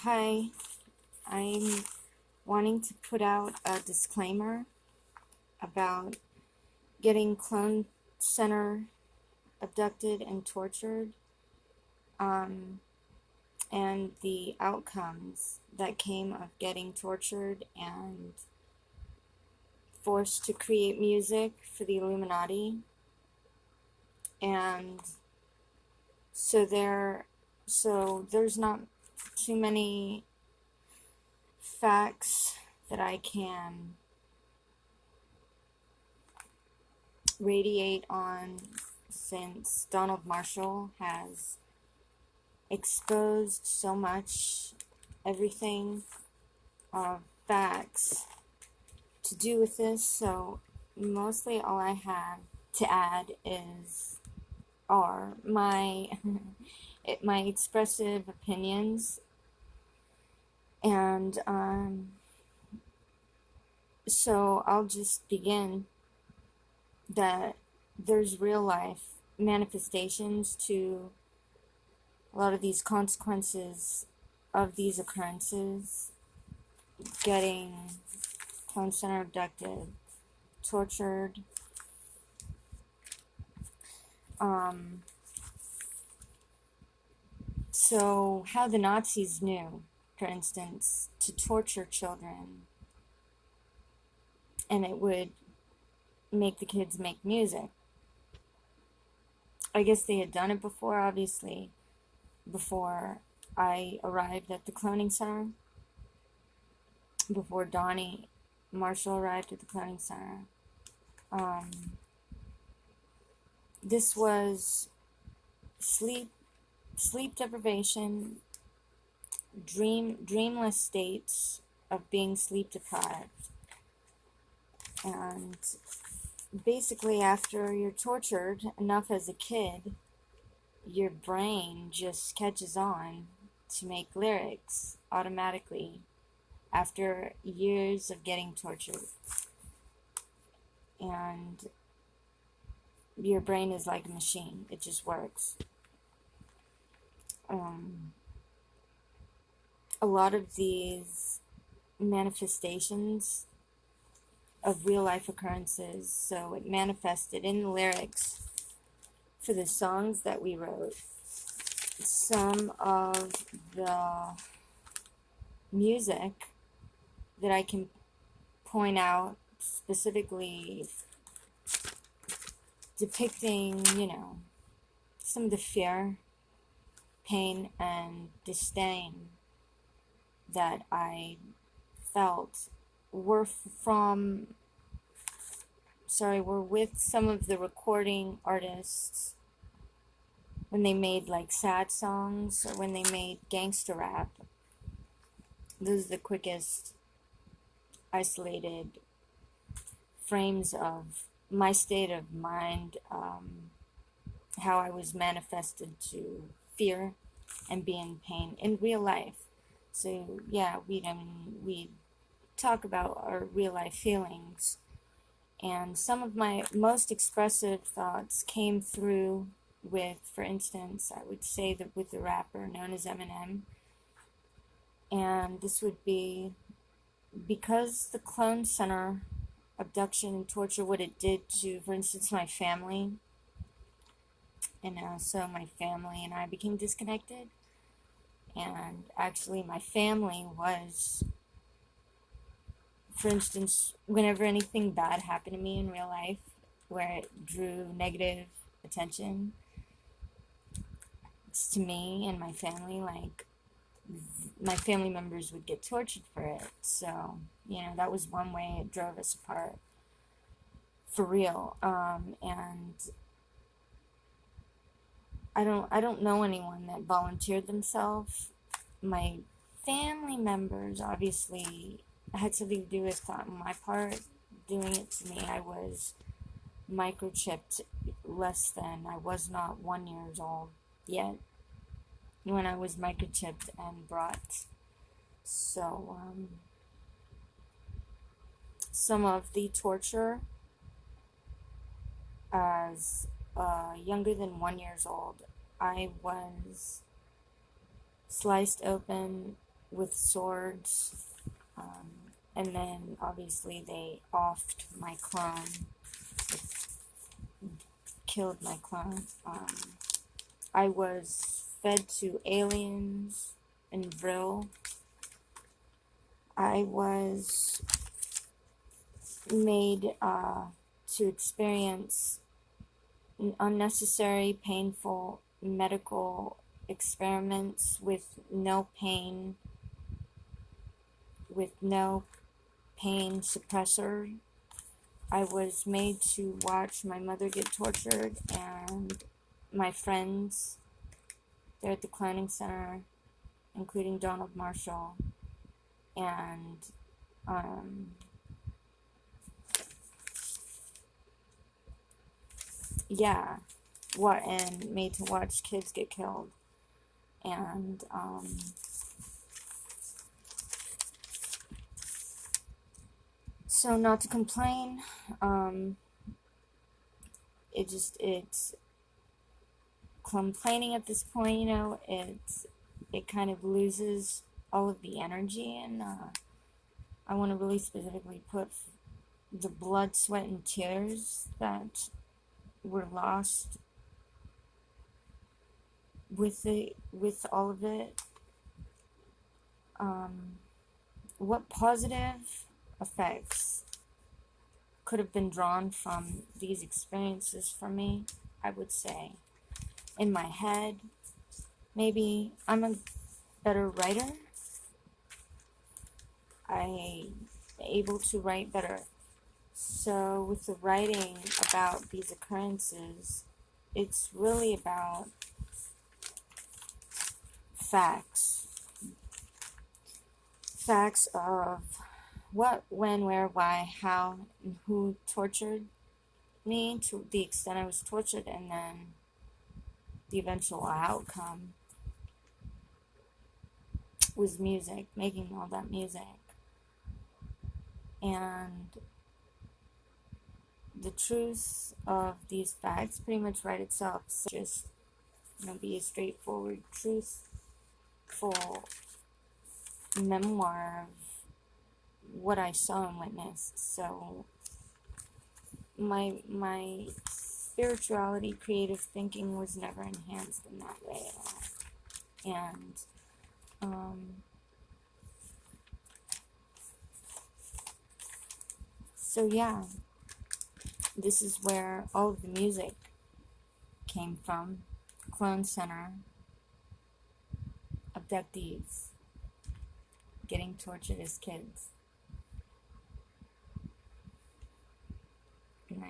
Hi, I'm wanting to put out a disclaimer about getting clone center abducted and tortured, um, and the outcomes that came of getting tortured and forced to create music for the Illuminati. And so there's not too many facts that I can radiate on, since Donald Marshall has exposed so much everything of facts to do with this. So mostly all I have to add are my my expressive opinions, and so I'll just begin that there's real life manifestations to a lot of these consequences of these occurrences: getting clone center abducted, tortured. So how the Nazis knew, for instance, to torture children, and it would make the kids make music. I guess they had done it before, obviously, before I arrived at the cloning center, before Donnie Marshall arrived at the cloning center. This was sleep deprivation, dreamless states of being sleep deprived. And basically, after you're tortured enough as a kid, your brain just catches on to make lyrics automatically after years of getting tortured. And your brain is like a machine, it just works. A lot of these manifestations of real life occurrences, so it manifested in the lyrics for the songs that we wrote. Some of the music that I can point out specifically depicting, some of the fear, pain, and disdain that I felt were with some of the recording artists when they made like sad songs or when they made gangster rap. Those are the quickest isolated frames of my state of mind, how I was manifested to fear and be in pain in real life. So yeah, we talk about our real life feelings, and some of my most expressive thoughts came through with, for instance, I would say that with the rapper known as Eminem. And this would be because the clone center abduction and torture, what it did to, for instance, my family, and so my family and I became disconnected. And actually my family was, for instance, whenever anything bad happened to me in real life where it drew negative attention to me and my family, like my family members would get tortured for it. So that was one way it drove us apart, for real. And I don't know anyone that volunteered themselves. My family members obviously had something to do with my part doing it to me. I was microchipped I was not 1 year old yet when I was microchipped and brought. So some of the torture as younger than 1 year old, I was sliced open with swords, and then obviously they offed my clone, killed my clone. I was fed to aliens in Vril. I was made to experience unnecessary, painful medical experiments with no pain suppressor. I was made to watch my mother get tortured and my friends there at the cloning center, including Donald Marshall, and yeah, and made to watch kids get killed. And so not to complain, it's complaining at this point, you know, it kind of loses all of the energy, and I want to really specifically put the blood, sweat, and tears that were lost with all of it. What positive effects could have been drawn from these experiences for me? I would say, in my head, maybe I'm a better writer. I'm able to write better. So with the writing about these occurrences, it's really about facts. Facts of what, when, where, why, how, and who tortured me to the extent I was tortured, and then the eventual outcome was music, making all that music. And the truth of these facts pretty much write itself. So just, you know, be a straightforward, truthful memoir of what I saw and witnessed. So my spirituality, creative thinking was never enhanced in that way at all. And so yeah, this is where all of the music came from. Clone Center, abductees, getting tortured as kids.